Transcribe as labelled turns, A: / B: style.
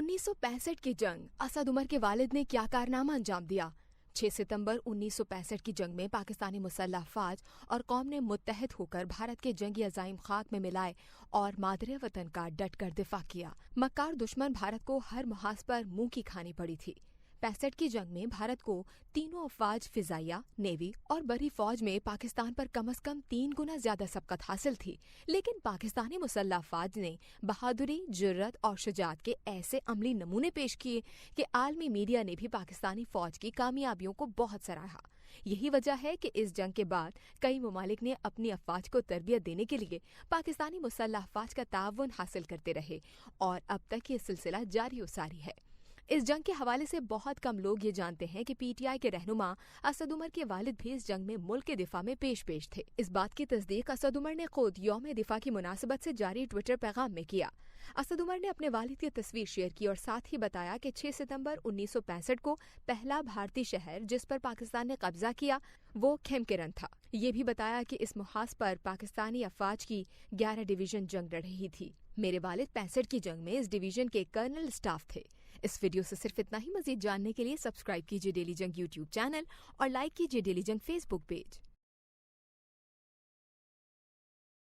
A: 1965 की जंग, असद उमर के वालिद ने क्या कारनामा अंजाम दिया। 6 सितंबर 1965 की जंग में पाकिस्तानी मुसल्लह अफवाज और कौम ने मुत्तहद होकर भारत के जंगी अजाइम खाक में मिलाए और मादरे वतन का डट कर दिफा किया। मक्कार दुश्मन भारत को हर मुहाज पर मुंह की खानी पड़ी थी। 65 की जंग में भारत को तीनों अफवाज, फिजाइया, नेवी और बरी फौज में पाकिस्तान पर कम से कम 3 गुना ज्यादा सबकत हासिल थी। लेकिन पाकिस्तानी मुसल्लह अफवाज ने बहादुरी, जुर्रत और शुजात के ऐसे अमली नमूने पेश किए कि आलमी मीडिया ने भी पाकिस्तानी फौज की कामयाबियों को बहुत सराहा। यही वजह है कि इस जंग के बाद कई ममालिक ने अपनी अफवाज को तरबियत देने के लिए पाकिस्तानी मुसल्लह अफवाज का ताउन हासिल करते रहे और अब तक ये सिलसिला जारी व सारी है। इस जंग के हवाले से बहुत कम लोग ये जानते हैं कि पीटीआई के रहनुमा असद उमर के वालिद भी इस जंग में मुल्क के दिफा में पेश थे। इस बात की तस्दीक असद उमर ने खुद यौम दिफा की मुनासबत से जारी ट्विटर पैगाम में किया। असद उमर ने अपने वालिद की तस्वीर शेयर की और साथ ही बताया कि 6 सितंबर 1965 को पहला भारतीय शहर जिस पर पाकिस्तान ने कब्जा किया वो खेमकेरन था। ये भी बताया कि इस मुहाज पर पाकिस्तानी अफवाज की 11 डिवीजन जंग लड़ रही थी। मेरे वालिद 65 की जंग में इस डिवीजन के कर्नल स्टाफ थे। इस वीडियो से सिर्फ इतना ही। मजीद जानने के लिए सब्सक्राइब कीजिए डेली जंग यूट्यूब चैनल और लाइक कीजिए डेली जंग फेसबुक पेज।